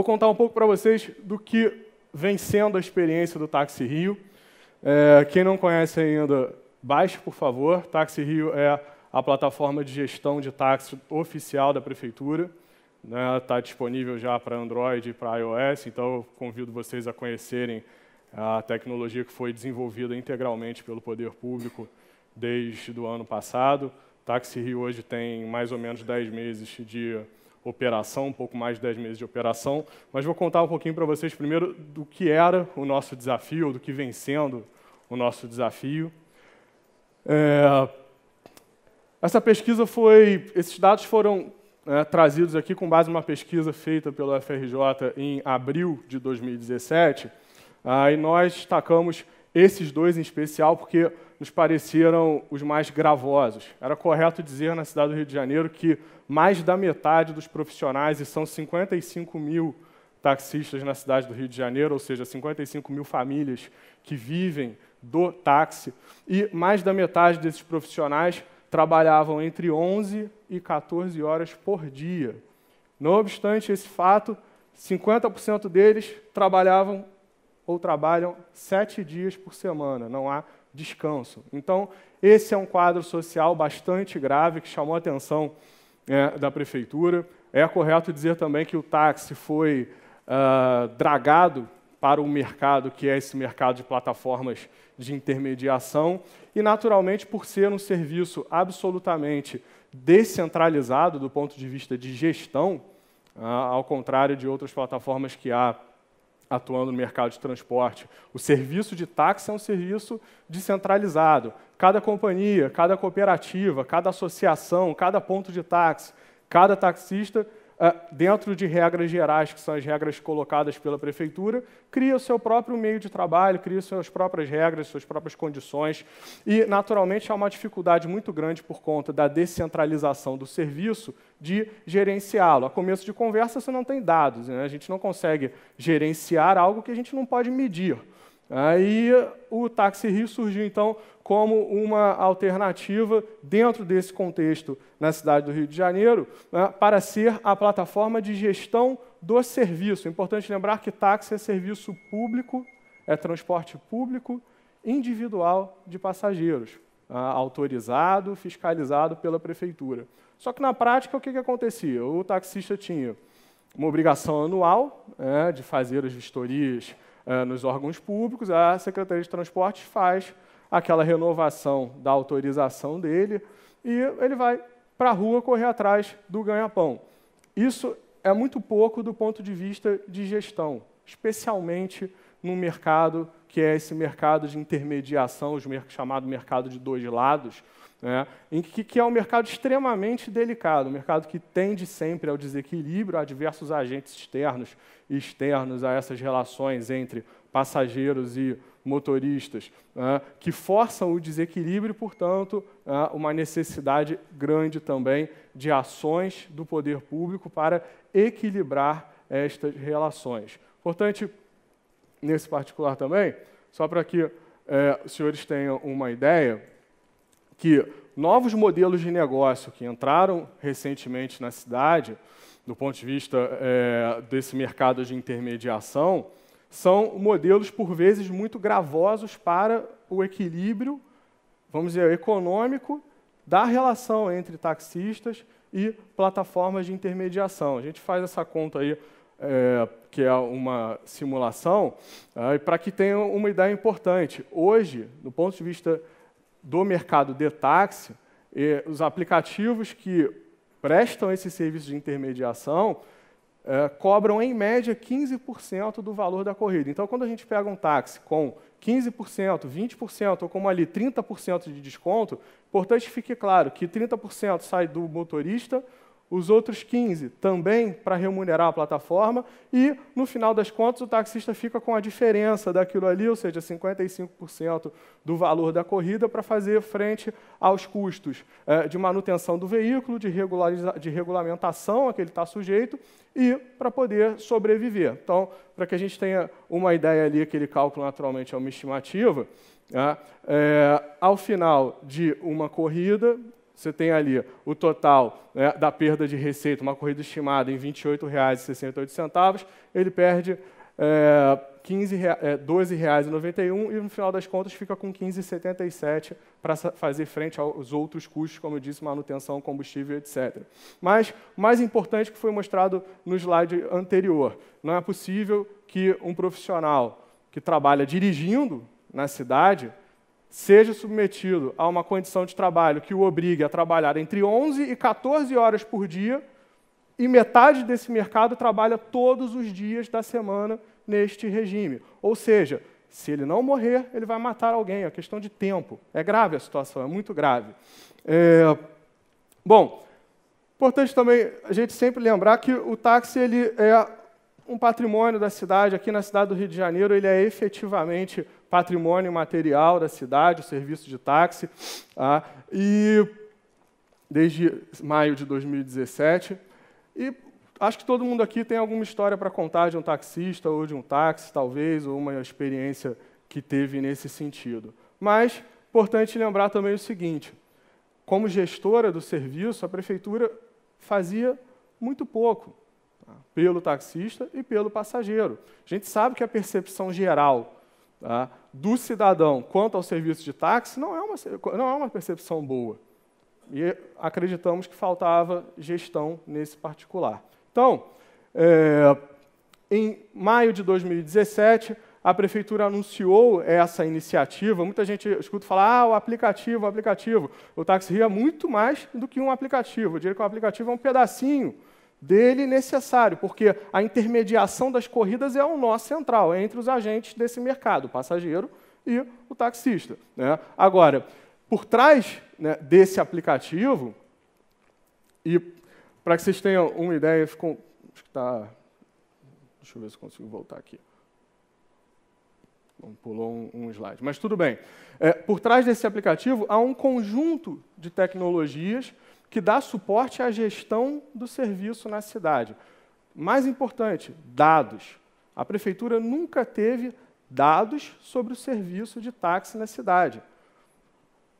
vou contar um pouco para vocês do que vem sendo a experiência do Táxi Rio. Quem não conhece ainda, baixe, por favor. Táxi Rio é a plataforma de gestão de táxi oficial da Prefeitura. Está disponível já para Android e para iOS, então eu convido vocês a conhecerem a tecnologia que foi desenvolvida integralmente pelo poder público desde o ano passado. Táxi Rio hoje tem mais ou menos 10 meses de operação, um pouco mais de 10 meses de operação, mas vou contar um pouquinho para vocês primeiro do que era o nosso desafio, do que vem sendo o nosso desafio. Esses dados foram trazidos aqui com base numa pesquisa feita pelo FRJ em abril de 2017, e nós destacamos esses dois em especial porque nos pareceram os mais gravosos. Era correto dizer na cidade do Rio de Janeiro que mais da metade dos profissionais, e são 55 mil taxistas na cidade do Rio de Janeiro, ou seja, 55 mil famílias que vivem do táxi, e mais da metade desses profissionais trabalhavam entre 11 e 14 horas por dia. Não obstante esse fato, 50% deles trabalhavam ou trabalham 7 dias por semana, não há descanso. Então, esse é um quadro social bastante grave que chamou a atenção da Prefeitura. É correto dizer também que o táxi foi dragado para o mercado, que é esse mercado de plataformas de intermediação, e, naturalmente, por ser um serviço absolutamente descentralizado do ponto de vista de gestão, ao contrário de outras plataformas que há atuando no mercado de transporte, o serviço de táxi é um serviço descentralizado. Cada companhia, cada cooperativa, cada associação, cada ponto de táxi, cada taxista, dentro de regras gerais, que são as regras colocadas pela Prefeitura, cria o seu próprio meio de trabalho, cria suas próprias regras, suas próprias condições, e, naturalmente, há uma dificuldade muito grande por conta da descentralização do serviço de gerenciá-lo. A começo de conversa, você não tem dados, né? A gente não consegue gerenciar algo que a gente não pode medir. Aí o Táxi Rio surgiu, então, como uma alternativa dentro desse contexto na cidade do Rio de Janeiro, para ser a plataforma de gestão do serviço. É importante lembrar que táxi é serviço público, é transporte público individual de passageiros, autorizado, fiscalizado pela Prefeitura. Só que, na prática, o que acontecia? O taxista tinha uma obrigação anual de fazer as vistorias nos órgãos públicos, a Secretaria de Transportes faz aquela renovação da autorização dele e ele vai para a rua correr atrás do ganha-pão. Isso é muito pouco do ponto de vista de gestão, especialmente no mercado que é esse mercado de intermediação, chamado mercado de dois lados, que é um mercado extremamente delicado, um mercado que tende sempre ao desequilíbrio, a diversos agentes externos e externos a essas relações entre passageiros e motoristas, que forçam o desequilíbrio e, portanto, uma necessidade grande também de ações do poder público para equilibrar estas relações. Importante, nesse particular também, só para que os senhores tenham uma ideia, que novos modelos de negócio que entraram recentemente na cidade, do ponto de vista desse mercado de intermediação, são modelos, por vezes, muito gravosos para o equilíbrio, vamos dizer, econômico da relação entre taxistas e plataformas de intermediação. A gente faz essa conta aí, que é uma simulação, para que tenham uma ideia importante. Hoje, do ponto de vista do mercado de táxi, os aplicativos que prestam esse serviço de intermediação cobram, em média, 15% do valor da corrida. Então, quando a gente pega um táxi com 15%, 20%, ou como ali 30% de desconto, importante que fique claro que 30% sai do motorista, os outros 15% também para remunerar a plataforma e, no final das contas, o taxista fica com a diferença daquilo ali, ou seja, 55% do valor da corrida para fazer frente aos custos de manutenção do veículo, de regulamentação a que ele está sujeito e para poder sobreviver. Então, para que a gente tenha uma ideia ali, aquele cálculo naturalmente é uma estimativa, ao final de uma corrida, você tem ali o total, né, da perda de receita, uma corrida estimada em R$ 28,68, ele perde R$ 12,91 e, no final das contas, fica com R$ 15,77 para fazer frente aos outros custos, como eu disse, manutenção, combustível, etc. Mas o mais importante que foi mostrado no slide anterior, não é possível que um profissional que trabalha dirigindo na cidade seja submetido a uma condição de trabalho que o obrigue a trabalhar entre 11 e 14 horas por dia, e metade desse mercado trabalha todos os dias da semana neste regime. Ou seja, se ele não morrer, ele vai matar alguém, é questão de tempo. É grave a situação, é muito grave. Bom, importante também a gente sempre lembrar que o táxi ele é um patrimônio da cidade. Aqui na cidade do Rio de Janeiro, ele é efetivamente patrimônio material da cidade, o serviço de táxi, e desde maio de 2017. E acho que todo mundo aqui tem alguma história para contar de um taxista ou de um táxi, talvez, ou uma experiência que teve nesse sentido. Mas, importante lembrar também o seguinte, como gestora do serviço, a prefeitura fazia muito pouco pelo taxista e pelo passageiro. A gente sabe que a percepção geral do cidadão quanto ao serviço de táxi não é uma percepção boa. E acreditamos que faltava gestão nesse particular. Então, em maio de 2017, a prefeitura anunciou essa iniciativa. Muita gente escuta falar, o aplicativo. O Táxi Rio é muito mais do que um aplicativo. Eu diria que o aplicativo é um pedacinho dele necessário, porque a intermediação das corridas é o nó central entre os agentes desse mercado, o passageiro e o taxista, né? Agora, por trás, né, desse aplicativo, e para que vocês tenham uma ideia, acho que tá, deixa eu ver se consigo voltar aqui. Pulou um slide, mas tudo bem. Por trás desse aplicativo há um conjunto de tecnologias que dá suporte à gestão do serviço na cidade. Mais importante, dados. A prefeitura nunca teve dados sobre o serviço de táxi na cidade.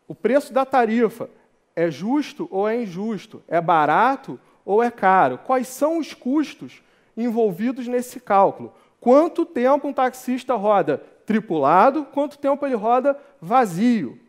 O preço da tarifa é justo ou é injusto? É barato ou é caro? Quais são os custos envolvidos nesse cálculo? Quanto tempo um taxista roda tripulado? Quanto tempo ele roda vazio?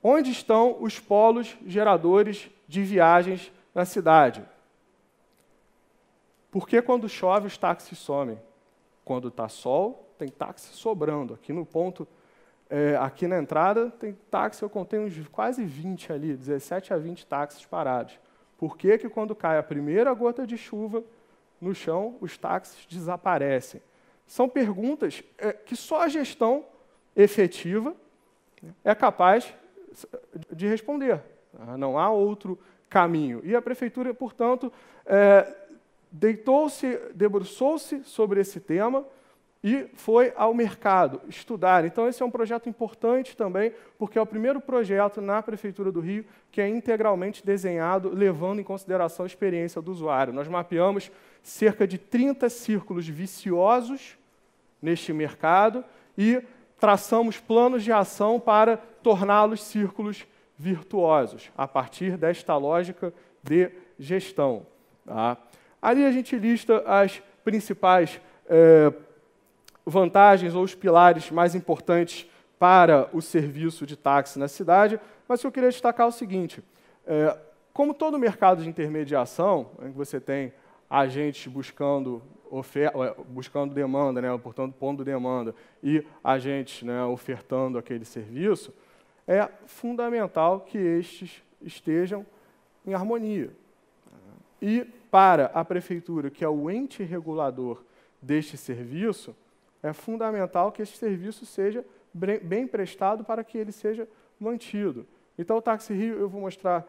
Onde estão os polos geradores de viagens na cidade? Por que quando chove os táxis somem? Quando está sol, tem táxi sobrando. Aqui no ponto, aqui na entrada, tem táxi, eu contei uns quase 20 ali, 17 a 20 táxis parados. Por que que quando cai a primeira gota de chuva no chão, os táxis desaparecem? São perguntas que só a gestão efetiva é capaz de responder. Não há outro caminho. E a prefeitura, portanto, debruçou-se sobre esse tema e foi ao mercado estudar. Então, esse é um projeto importante também, porque é o primeiro projeto na Prefeitura do Rio que é integralmente desenhado, levando em consideração a experiência do usuário. Nós mapeamos cerca de 30 círculos viciosos neste mercado e traçamos planos de ação para torná-los círculos virtuosos, a partir desta lógica de gestão. Ali a gente lista as principais vantagens ou os pilares mais importantes para o serviço de táxi na cidade, mas eu queria destacar o seguinte, como todo mercado de intermediação, em que você tem agentes buscando demanda, né, portanto, pondo demanda, e agentes, né, ofertando aquele serviço, é fundamental que estes estejam em harmonia. E para a prefeitura, que é o ente regulador deste serviço, é fundamental que esse serviço seja bem prestado para que ele seja mantido. Então, o Táxi Rio, eu vou mostrar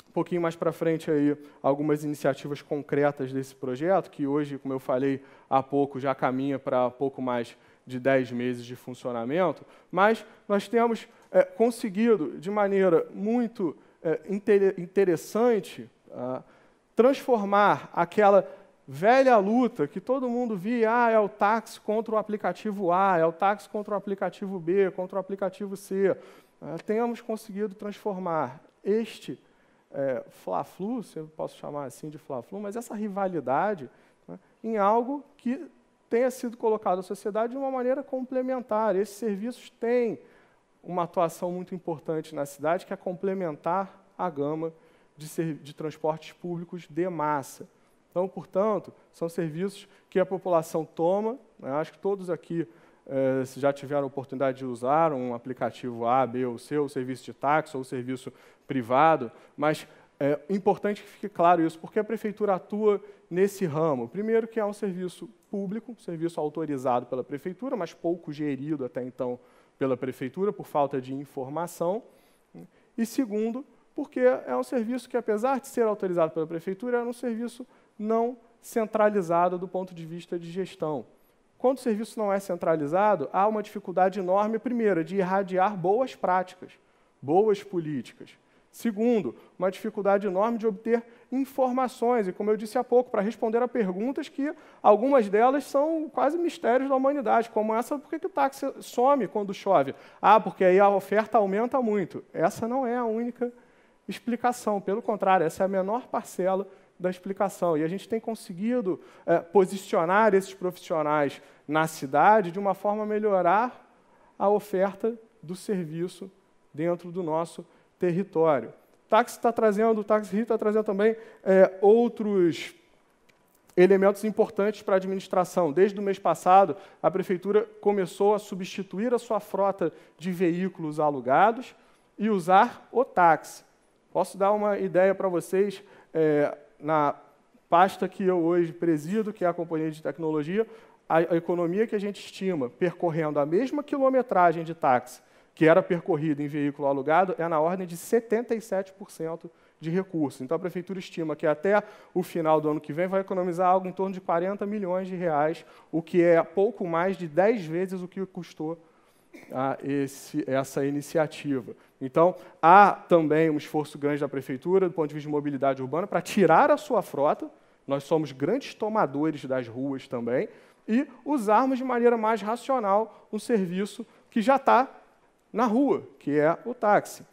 um pouquinho mais para frente aí algumas iniciativas concretas desse projeto, que hoje, como eu falei há pouco, já caminha para pouco mais de 10 meses de funcionamento, mas nós temos conseguido, de maneira muito interessante, transformar aquela velha luta que todo mundo via, é o táxi contra o aplicativo A, é o táxi contra o aplicativo B, contra o aplicativo C. tenhamos conseguido transformar este Fla-Flu, se eu posso chamar assim de Fla-Flu, mas essa rivalidade, né, em algo que tenha sido colocado à sociedade de uma maneira complementar. Esses serviços têm uma atuação muito importante na cidade, que é complementar a gama de transportes públicos de massa. Então, portanto, são serviços que a população toma, né, acho que todos aqui se já tiveram a oportunidade de usar um aplicativo A, B ou C, ou serviço de táxi, ou serviço privado, mas é importante que fique claro isso, porque a prefeitura atua nesse ramo. Primeiro, que é um serviço público, um serviço autorizado pela prefeitura, mas pouco gerido até então pela prefeitura, por falta de informação. E segundo, porque é um serviço que, apesar de ser autorizado pela prefeitura, é um serviço não centralizado do ponto de vista de gestão. Quando o serviço não é centralizado, há uma dificuldade enorme, primeiro, de irradiar boas práticas, boas políticas. Segundo, uma dificuldade enorme de obter informações, e como eu disse há pouco, para responder a perguntas que algumas delas são quase mistérios da humanidade, como essa, por que o táxi some quando chove? Ah, porque aí a oferta aumenta muito. Essa não é a única explicação, pelo contrário, essa é a menor parcela da explicação. E a gente tem conseguido posicionar esses profissionais na cidade de uma forma a melhorar a oferta do serviço dentro do nosso território. O Táxi Rio está trazendo também outros elementos importantes para a administração. Desde o mês passado, a Prefeitura começou a substituir a sua frota de veículos alugados e usar o táxi. Posso dar uma ideia para vocês, na pasta que eu hoje presido, que é a Companhia de Tecnologia, a economia que a gente estima percorrendo a mesma quilometragem de táxi que era percorrida em veículo alugado é na ordem de 77% de recursos. Então, a Prefeitura estima que até o final do ano que vem vai economizar algo em torno de 40 milhões de reais, o que é pouco mais de 10 vezes o que custou essa iniciativa. Então, há também um esforço grande da Prefeitura, do ponto de vista de mobilidade urbana, para tirar a sua frota, nós somos grandes tomadores das ruas também, e usarmos de maneira mais racional um serviço que já está na rua, que é o táxi.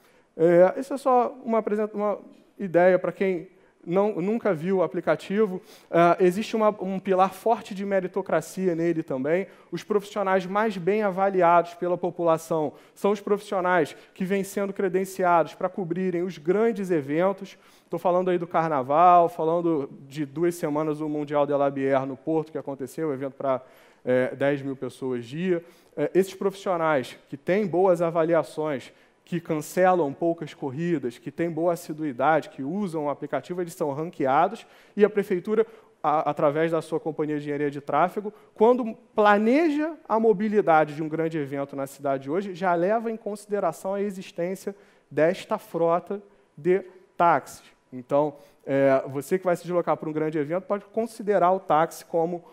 Isso é só uma ideia para quem nunca viu o aplicativo. Existe um pilar forte de meritocracia nele também. Os profissionais mais bem avaliados pela população são os profissionais que vêm sendo credenciados para cobrirem os grandes eventos. Estou falando aí do Carnaval, falando de 2 semanas do Mundial de La Bière no Porto, que aconteceu, um evento para 10 mil pessoas dia. Esses profissionais que têm boas avaliações, que cancelam poucas corridas, que têm boa assiduidade, que usam o aplicativo, eles são ranqueados, e a Prefeitura, através da sua companhia de engenharia de tráfego, quando planeja a mobilidade de um grande evento na cidade hoje, já leva em consideração a existência desta frota de táxis. Então, você que vai se deslocar para um grande evento pode considerar o táxi como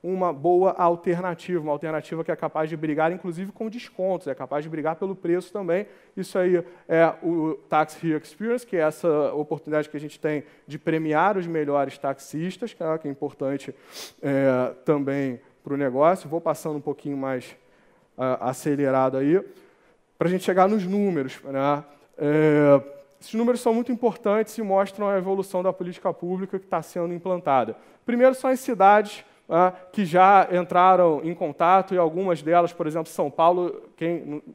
uma boa alternativa, uma alternativa que é capaz de brigar, inclusive, com descontos, é capaz de brigar pelo preço também. Isso aí é o Táxi Rio Experience, que é essa oportunidade que a gente tem de premiar os melhores taxistas, que é importante também para o negócio. Vou passando um pouquinho mais acelerado aí, para a gente chegar nos números, né? Esses números são muito importantes e mostram a evolução da política pública que está sendo implantada. Primeiro são as cidades que já entraram em contato, e algumas delas, por exemplo, São Paulo,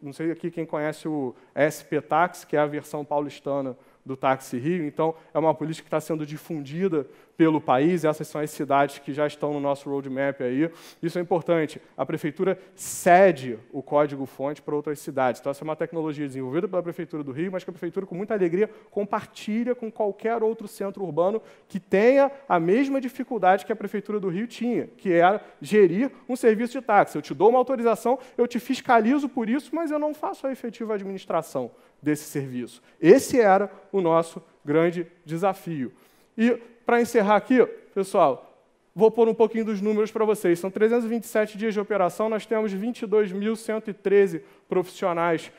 não sei aqui quem conhece o SP Táxi, que é a versão paulistana do Táxi Rio, então é uma política que está sendo difundida pelo país, essas são as cidades que já estão no nosso roadmap aí. Isso é importante. A Prefeitura cede o código-fonte para outras cidades. Então, essa é uma tecnologia desenvolvida pela Prefeitura do Rio, mas que a Prefeitura, com muita alegria, compartilha com qualquer outro centro urbano que tenha a mesma dificuldade que a Prefeitura do Rio tinha, que era gerir um serviço de táxi. Eu te dou uma autorização, eu te fiscalizo por isso, mas eu não faço a efetiva administração desse serviço. Esse era o nosso grande desafio. E, para encerrar aqui, pessoal, vou pôr um pouquinho dos números para vocês. São 327 dias de operação, nós temos 22.113 profissionais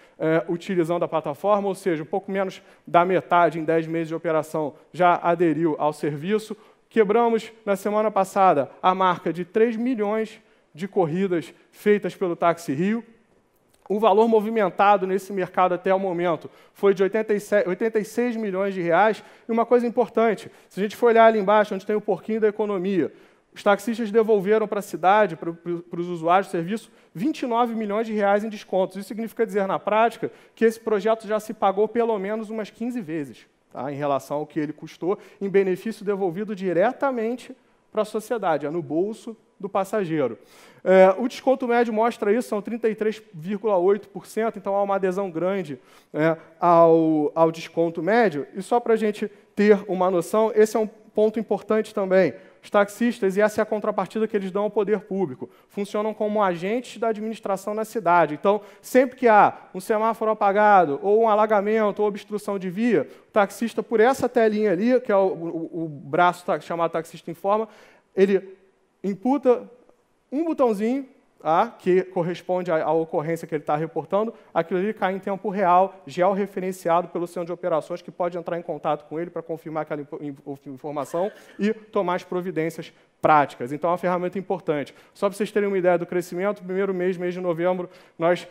utilizando a plataforma, ou seja, um pouco menos da metade em 10 meses de operação já aderiu ao serviço. Quebramos, na semana passada, a marca de 3 milhões de corridas feitas pelo Táxi Rio. O valor movimentado nesse mercado até o momento foi de 86 milhões de reais. E uma coisa importante, se a gente for olhar ali embaixo, onde tem o porquinho da economia, os taxistas devolveram para a cidade, para os usuários do serviço, 29 milhões de reais em descontos. Isso significa dizer, na prática, que esse projeto já se pagou pelo menos umas 15 vezes, tá, em relação ao que ele custou, em benefício devolvido diretamente para a sociedade, no bolso do passageiro. O desconto médio mostra isso, são 33,8%, então há uma adesão grande ao desconto médio. E só para a gente ter uma noção, esse é um ponto importante também. Os taxistas, e essa é a contrapartida que eles dão ao poder público, funcionam como agentes da administração na cidade. Então, sempre que há um semáforo apagado, ou um alagamento, ou obstrução de via, o taxista, por essa telinha ali, que é o braço chamado Taxista Informa, ele imputa um botãozinho, que corresponde à ocorrência que ele está reportando, aquilo ali cai em tempo real, georreferenciado pelo centro de operações, que pode entrar em contato com ele para confirmar aquela informação e tomar as providências práticas. Então, é uma ferramenta importante. Só para vocês terem uma ideia do crescimento, no primeiro mês de novembro, nós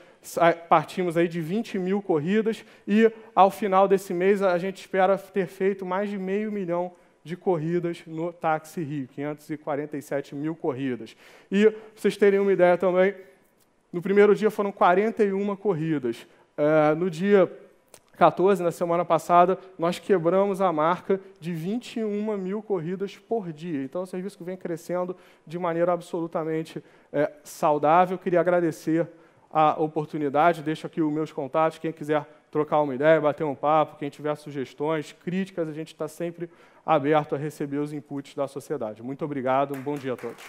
partimos aí de 20 mil corridas e, ao final desse mês, a gente espera ter feito mais de 500 mil de corridas no Táxi Rio, 547 mil corridas. E, para vocês terem uma ideia também, no primeiro dia foram 41 corridas. No dia 14, na semana passada, nós quebramos a marca de 21 mil corridas por dia. Então, é um serviço que vem crescendo de maneira absolutamente saudável. Queria agradecer a oportunidade, deixo aqui os meus contatos, quem quiser trocar uma ideia, bater um papo, quem tiver sugestões, críticas, a gente está sempre aberto a receber os inputs da sociedade. Muito obrigado, um bom dia a todos.